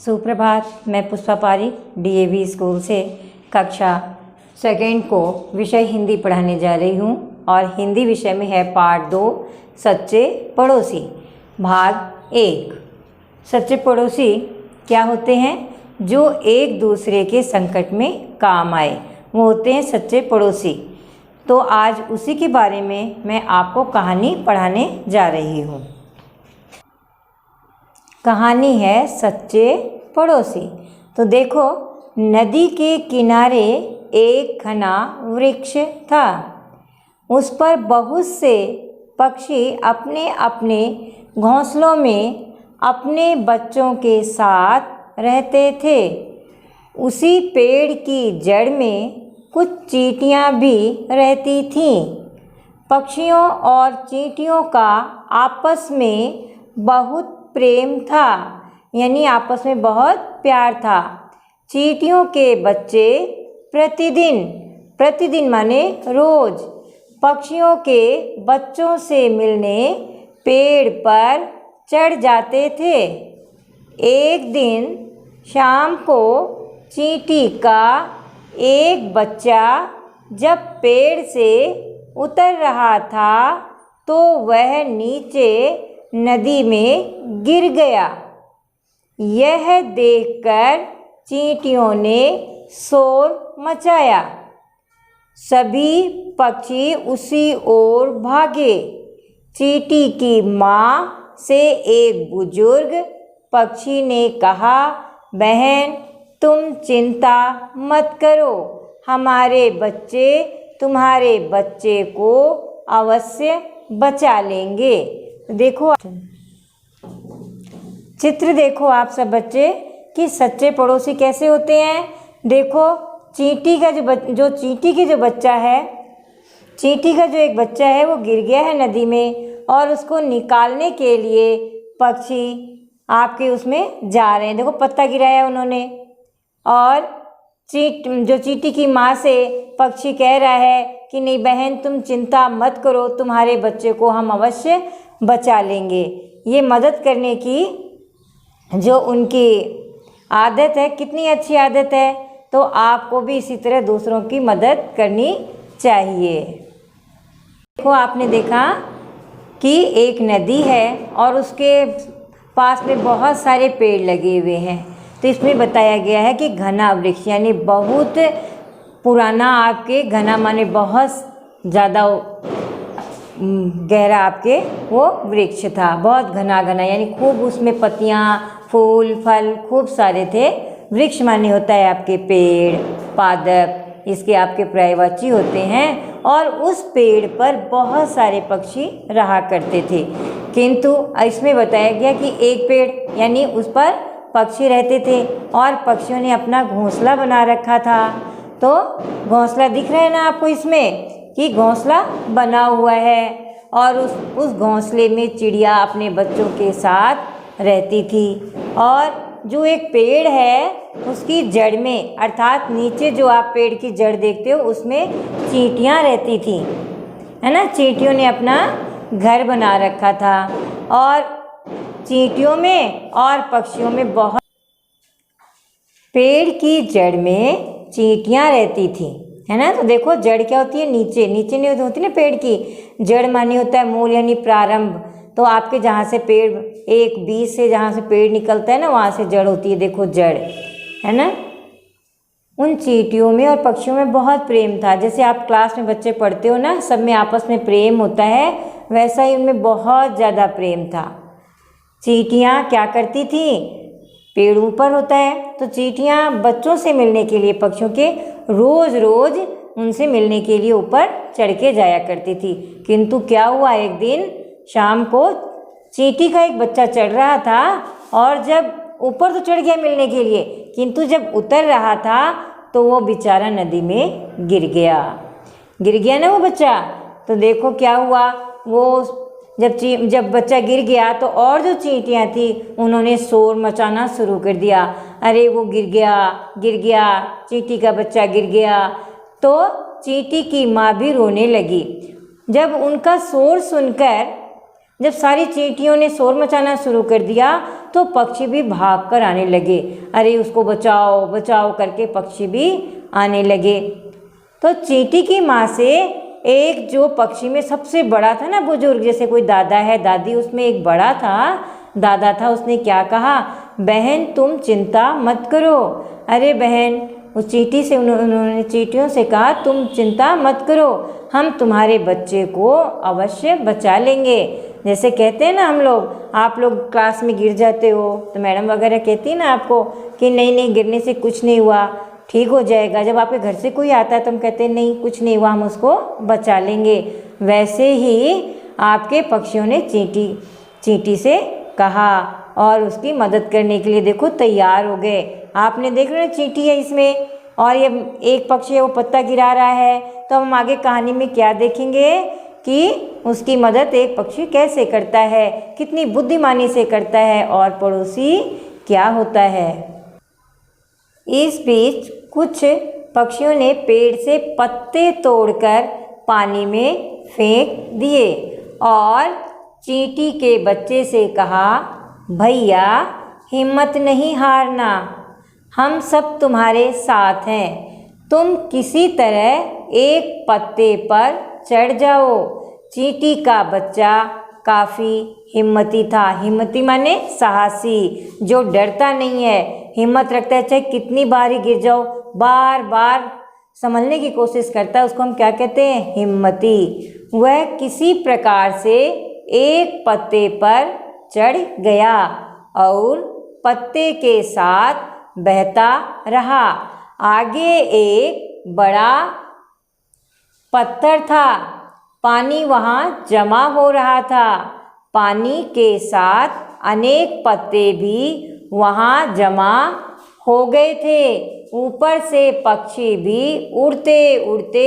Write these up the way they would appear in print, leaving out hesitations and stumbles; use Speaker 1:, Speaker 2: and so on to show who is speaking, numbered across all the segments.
Speaker 1: सुप्रभात। मैं Pushpa Pareek DAV school से कक्षा सेकेंड को विषय हिंदी पढ़ाने जा रही हूँ और हिंदी विषय में है पार्ट 2 सच्चे पड़ोसी भाग 1। सच्चे पड़ोसी क्या होते हैं? जो एक दूसरे के संकट में काम आए, वो होते हैं सच्चे पड़ोसी। तो आज उसी के बारे में मैं आपको कहानी पढ़ाने जा रही हूँ। कहानी है सच्चे पड़ोसी। तो देखो, नदी के किनारे एक घना वृक्ष था। उस पर बहुत से पक्षी अपने अपने घोंसलों में अपने बच्चों के साथ रहते थे। उसी पेड़ की जड़ में कुछ चींटियां भी रहती थीं। पक्षियों और चींटियों का आपस में बहुत प्रेम था, यानी आपस में बहुत प्यार था। चींटियों के बच्चे प्रतिदिन माने रोज पक्षियों के बच्चों से मिलने पेड़ पर चढ़ जाते थे। एक दिन शाम को चींटी का एक बच्चा जब पेड़ से उतर रहा था तो वह नीचे नदी में गिर गया। यह देखकर चींटियों ने शोर मचाया। सभी पक्षी उसी ओर भागे। चींटी की माँ से एक बुजुर्ग पक्षी ने कहा, बहन, तुम चिंता मत करो, हमारे बच्चे तुम्हारे बच्चे को अवश्य बचा लेंगे। देखो चित्र, देखो आप सब बच्चे कि सच्चे पड़ोसी कैसे होते हैं। देखो, चींटी का चींटी की जो बच्चा है, चींटी का जो एक बच्चा है वो गिर गया है नदी में और उसको निकालने के लिए पक्षी आपके उसमें जा रहे हैं। देखो, पत्ता गिराया उन्होंने और चींटी की माँ से पक्षी कह रहा है कि नहीं बहन, तुम चिंता मत करो, तुम्हारे बच्चे को हम अवश्य बचा लेंगे। ये मदद करने की जो उनकी आदत है, कितनी अच्छी आदत है। तो आपको भी इसी तरह दूसरों की मदद करनी चाहिए। देखो, आपने देखा कि एक नदी है और उसके पास में बहुत सारे पेड़ लगे हुए हैं। तो इसमें बताया गया है कि घना वृक्ष यानी बहुत पुराना, आपके घना माने बहुत ज़्यादा गहरा आपके वो वृक्ष था, बहुत घना यानी खूब उसमें पत्तियाँ, फूल, फल खूब सारे थे। वृक्ष माने होता है आपके पेड़, पादप, इसके आपके पर्यायवाची होते हैं। और उस पेड़ पर बहुत सारे पक्षी रहा करते थे। किंतु इसमें बताया गया कि एक पेड़ यानी उस पर पक्षी रहते थे और पक्षियों ने अपना घोंसला बना रखा था। तो घोंसला दिख रहा है ना आपको इसमें कि घोंसला बना हुआ है और उस घोंसले में चिड़िया अपने बच्चों के साथ रहती थी। और जो एक पेड़ है उसकी जड़ में, अर्थात नीचे जो आप पेड़ की जड़ देखते हो उसमें चींटियां रहती थी, है ना। चींटियों ने अपना घर बना रखा था और चींटियों में और पक्षियों में बहुत, पेड़ की जड़ में चींटियां रहती थी, है ना। तो देखो, जड़ क्या होती है? नीचे नहीं होती ना पेड़ की जड़, मानी होता है मूल यानी प्रारंभ। तो आपके जहाँ से पेड़, एक बीज से जहाँ से पेड़ निकलता है ना, वहाँ से जड़ होती है। देखो, जड़, है ना। उन चींटियों में और पक्षियों में बहुत प्रेम था। जैसे आप क्लास में बच्चे पढ़ते हो ना, सब में आपस में प्रेम होता है, वैसा ही उनमें बहुत ज़्यादा प्रेम था। चींटियाँ क्या करती थी? पेड़ ऊपर होता है तो चींटियाँ बच्चों से मिलने के लिए, पक्षियों के, रोज़ उनसे मिलने के लिए ऊपर चढ़ के जाया करती थी। किंतु क्या हुआ, एक दिन शाम को चींटी का एक बच्चा चढ़ रहा था और जब ऊपर तो चढ़ गया मिलने के लिए, किंतु जब उतर रहा था तो वो बेचारा नदी में गिर गया ना वो बच्चा। तो देखो क्या हुआ, वो जब बच्चा गिर गया तो और जो चींटियाँ थी उन्होंने शोर मचाना शुरू कर दिया। अरे वो गिर गया, चींटी का बच्चा गिर गया। तो चींटी की माँ भी रोने लगी। जब उनका शोर सुनकर, जब सारी चींटियों ने शोर मचाना शुरू कर दिया तो पक्षी भी भागकर आने लगे। अरे उसको बचाओ बचाओ करके पक्षी भी आने लगे। तो चींटी की माँ से एक जो पक्षी में सबसे बड़ा था ना, बुजुर्ग, जैसे कोई दादा है दादी, उसमें एक बड़ा था, दादा था, उसने क्या कहा, बहन तुम चिंता मत करो। अरे बहन, उस चींटी से उन्होंने चींटियों से कहा तुम चिंता मत करो, हम तुम्हारे बच्चे को अवश्य बचा लेंगे। जैसे कहते हैं ना हम लोग, आप लोग क्लास में गिर जाते हो तो मैडम वगैरह कहती है ना आपको कि नहीं नहीं गिरने से कुछ नहीं हुआ, ठीक हो जाएगा। जब आपके घर से कोई आता है तो हम कहते हैं नहीं कुछ नहीं हुआ, हम उसको बचा लेंगे। वैसे ही आपके पक्षियों ने चींटी से कहा और उसकी मदद करने के लिए देखो तैयार हो गए। आपने देख रहे हो चींटी है इसमें और ये एक पक्षी है वो पत्ता गिरा रहा है, तो हम आगे कहानी में क्या देखेंगे कि उसकी मदद एक पक्षी कैसे करता है, कितनी बुद्धिमानी से करता है और पड़ोसी क्या होता है। इस बीच कुछ पक्षियों ने पेड़ से पत्ते तोड़कर पानी में फेंक दिए और चींटी के बच्चे से कहा, भैया हिम्मत नहीं हारना, हम सब तुम्हारे साथ हैं, तुम किसी तरह एक पत्ते पर चढ़ जाओ। चींटी का बच्चा काफ़ी हिम्मती था। हिम्मती माने साहसी, जो डरता नहीं है, हिम्मत रखता है, चाहे कितनी बार ही गिर जाओ बार बार संभलने की कोशिश करता है, उसको हम क्या कहते हैं, हिम्मती। वह किसी प्रकार से एक पत्ते पर चढ़ गया और पत्ते के साथ बहता रहा। आगे एक बड़ा पत्थर था, पानी वहाँ जमा हो रहा था। पानी के साथ अनेक पत्ते भी वहाँ जमा हो गए थे। ऊपर से पक्षी भी उड़ते उड़ते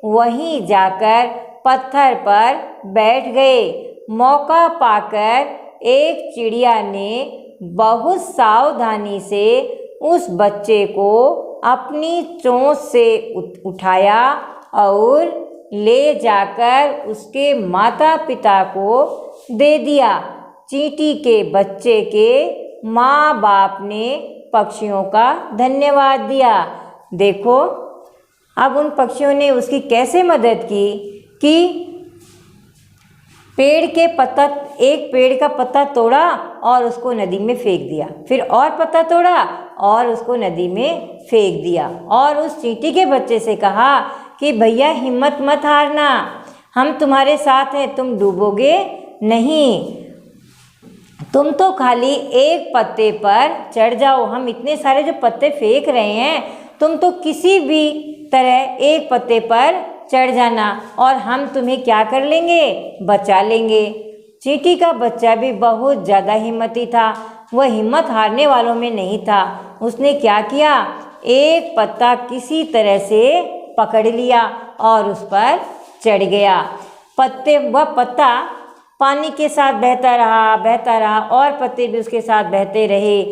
Speaker 1: वहीं जाकर पत्थर पर बैठ गए। मौका पाकर एक चिड़िया ने बहुत सावधानी से उस बच्चे को अपनी चोंच से उठाया और ले जाकर उसके माता पिता को दे दिया। चींटी के बच्चे के माँ बाप ने पक्षियों का धन्यवाद दिया। देखो अब उन पक्षियों ने उसकी कैसे मदद की कि एक पेड़ का पत्ता तोड़ा और उसको नदी में फेंक दिया, फिर और पत्ता तोड़ा और उसको नदी में फेंक दिया और उस चींटी के बच्चे से कहा कि भैया हिम्मत मत हारना, हम तुम्हारे साथ हैं, तुम डूबोगे नहीं, तुम तो खाली एक पत्ते पर चढ़ जाओ, हम इतने सारे जो पत्ते फेंक रहे हैं तुम तो किसी भी तरह एक पत्ते पर चढ़ जाना और हम तुम्हें क्या कर लेंगे, बचा लेंगे। चींटी का बच्चा भी बहुत ज़्यादा हिम्मती था, वह हिम्मत हारने वालों में नहीं था। उसने क्या किया, एक पत्ता किसी तरह से पकड़ लिया और उस पर चढ़ गया। वह पत्ता पानी के साथ बहता रहा और पत्ते भी उसके साथ बहते रहे।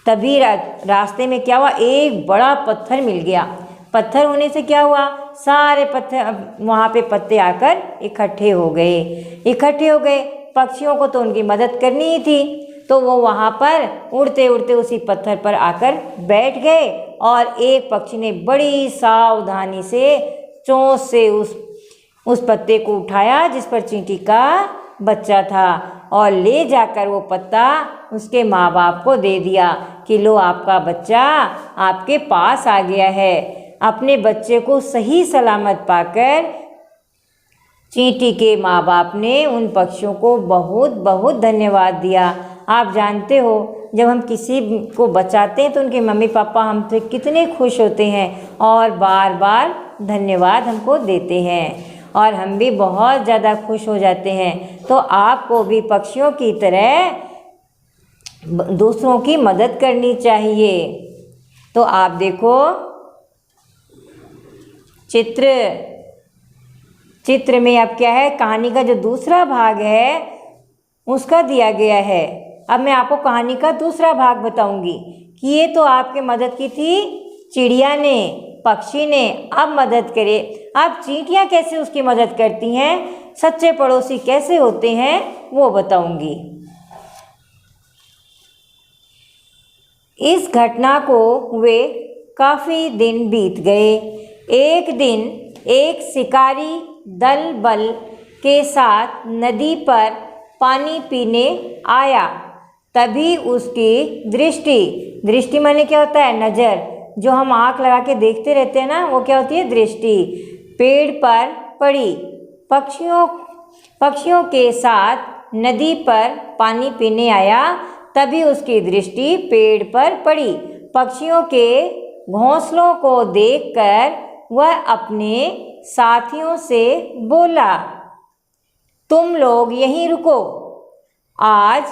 Speaker 1: तभी रास्ते में क्या हुआ, एक बड़ा पत्थर मिल गया। पत्थर होने से क्या हुआ, सारे पत्थर वहाँ पे पत्ते आकर इकट्ठे हो गए। पक्षियों को तो उनकी मदद करनी ही थी, तो वो वहाँ पर उड़ते उड़ते उसी पत्थर पर आकर बैठ गए और एक पक्षी ने बड़ी सावधानी से चोंच से उस पत्ते को उठाया जिस पर चींटी का बच्चा था और ले जाकर वो पत्ता उसके माँ बाप को दे दिया कि लो आपका बच्चा आपके पास आ गया है। अपने बच्चे को सही सलामत पाकर चींटी के माँ बाप ने उन पक्षियों को बहुत बहुत धन्यवाद दिया। आप जानते हो जब हम किसी को बचाते हैं तो उनके मम्मी पापा हमसे कितने खुश होते हैं और बार बार धन्यवाद हमको देते हैं और हम भी बहुत ज़्यादा खुश हो जाते हैं। तो आपको भी पक्षियों की तरह दूसरों की मदद करनी चाहिए। तो आप देखो चित्र में अब क्या है, कहानी का जो दूसरा भाग है उसका दिया गया है। अब मैं आपको कहानी का दूसरा भाग बताऊंगी कि ये तो आपके मदद की थी चिड़िया ने, पक्षी ने, अब मदद करे। अब चींटियाँ कैसे उसकी मदद करती हैं, सच्चे पड़ोसी कैसे होते हैं वो बताऊंगी। इस घटना को हुए काफ़ी दिन बीत गए। एक दिन एक शिकारी दल बल के साथ नदी पर पानी पीने आया। तभी उसकी दृष्टि माने क्या होता है? नज़र। जो हम आँख लगा के देखते रहते हैं ना, वो क्या होती है? दृष्टि। पेड़ पर पड़ी। पक्षियों के साथ नदी पर पानी पीने आया। तभी उसकी दृष्टि पेड़ पर पड़ी। पक्षियों के घोंसलों को देखकर वह अपने साथियों से बोला, तुम लोग यहीं रुको, आज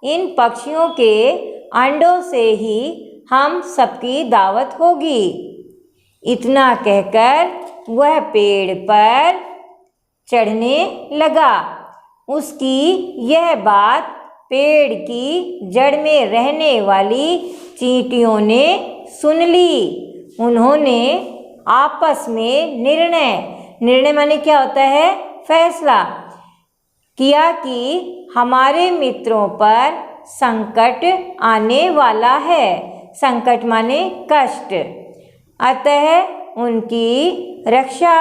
Speaker 1: इन पक्षियों के अंडों से ही हम सबकी दावत होगी। इतना कहकर वह पेड़ पर चढ़ने लगा। उसकी यह बात पेड़ की जड़ में रहने वाली चींटियों ने सुन ली। उन्होंने आपस में निर्णय माने क्या होता है? फैसला किया कि हमारे मित्रों पर संकट आने वाला है। संकट माने कष्ट। अतः उनकी रक्षा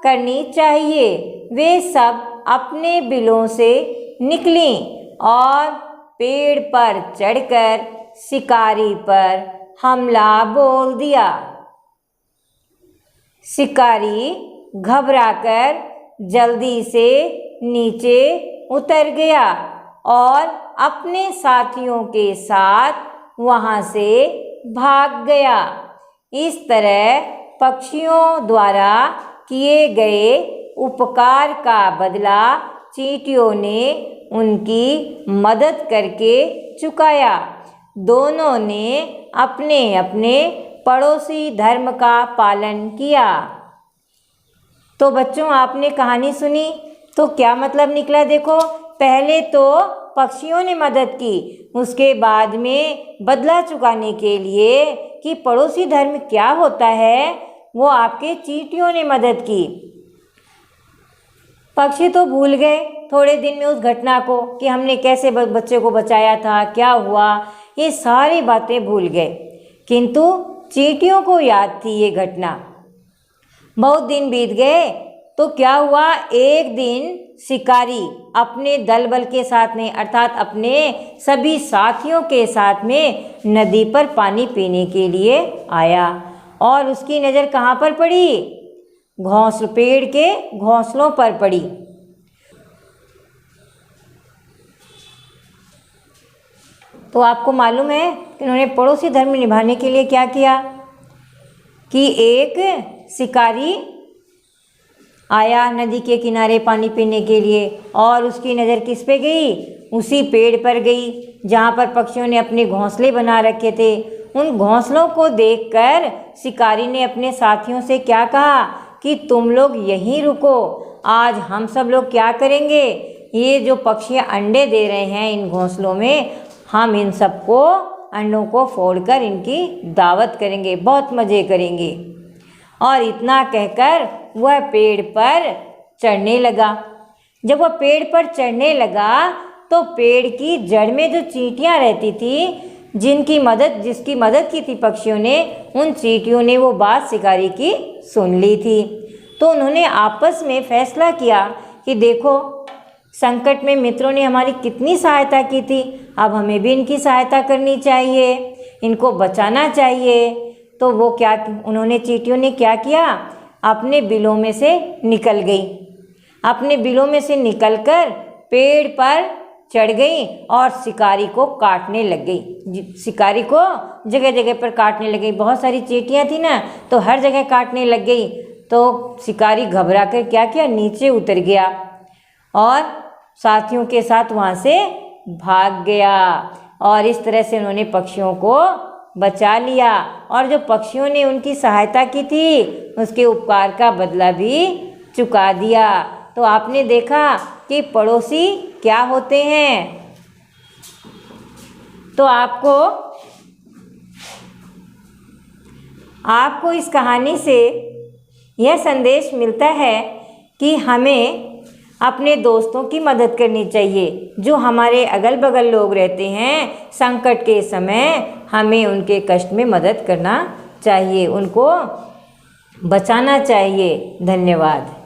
Speaker 1: करनी चाहिए। वे सब अपने बिलों से निकली और पेड़ पर चढ़कर शिकारी पर हमला बोल दिया। शिकारी घबराकर जल्दी से नीचे उतर गया और अपने साथियों के साथ वहाँ से भाग गया। इस तरह पक्षियों द्वारा किए गए उपकार का बदला चींटियों ने उनकी मदद करके चुकाया। दोनों ने अपने अपने पड़ोसी धर्म का पालन किया। तो बच्चों, आपने कहानी सुनी तो क्या मतलब निकला? देखो, पहले तो पक्षियों ने मदद की, उसके बाद में बदला चुकाने के लिए कि पड़ोसी धर्म क्या होता है, वो आपके चींटियों ने मदद की। पक्षी तो भूल गए थोड़े दिन में उस घटना को कि हमने कैसे बच्चे को बचाया था, क्या हुआ, ये सारी बातें भूल गए। किंतु चींटियों को याद थी ये घटना। बहुत दिन बीत गए तो क्या हुआ? एक दिन शिकारी अपने दल बल के साथ में, अर्थात अपने सभी साथियों के साथ में नदी पर पानी पीने के लिए आया और उसकी नज़र कहाँ पर पड़ी? पेड़ के घोंसलों पर पड़ी। तो आपको मालूम है कि उन्होंने पड़ोसी धर्म निभाने के लिए क्या किया कि एक शिकारी आया नदी के किनारे पानी पीने के लिए और उसकी नज़र किस पे गई? उसी पेड़ पर गई जहाँ पर पक्षियों ने अपने घोंसले बना रखे थे। उन घोंसलों को देखकर शिकारी ने अपने साथियों से क्या कहा कि तुम लोग यहीं रुको, आज हम सब लोग क्या करेंगे? ये जो पक्षी अंडे दे रहे हैं इन घोंसलों में, हम इन सबको अंडों को फोड़कर इनकी दावत करेंगे, बहुत मज़े करेंगे। और इतना कहकर वह पेड़ पर चढ़ने लगा। जब वह पेड़ पर चढ़ने लगा तो पेड़ की जड़ में जो चींटियां रहती थी, जिसकी मदद की थी पक्षियों ने, उन चींटियों ने वो बात शिकारी की सुन ली थी। तो उन्होंने आपस में फैसला किया कि देखो, संकट में मित्रों ने हमारी कितनी सहायता की थी, अब हमें भी इनकी सहायता करनी चाहिए, इनको बचाना चाहिए। तो वो उन्होंने चींटियों ने क्या किया? अपने बिलों में से निकल गई। अपने बिलों में से निकलकर पेड़ पर चढ़ गई और शिकारी को काटने लग गई। शिकारी को जगह जगह पर काटने लग गई। बहुत सारी चींटियां थी ना, तो हर जगह काटने लग गई। तो शिकारी घबरा कर क्या किया? नीचे उतर गया और साथियों के साथ वहाँ से भाग गया। और इस तरह से उन्होंने पक्षियों को बचा लिया और जो पक्षियों ने उनकी सहायता की थी उसके उपकार का बदला भी चुका दिया। तो आपने देखा कि पड़ोसी क्या होते हैं। तो आपको इस कहानी से यह संदेश मिलता है कि हमें अपने दोस्तों की मदद करनी चाहिए। जो हमारे अगल बगल लोग रहते हैं, संकट के समय हमें उनके कष्ट में मदद करना चाहिए, उनको बचाना चाहिए। धन्यवाद।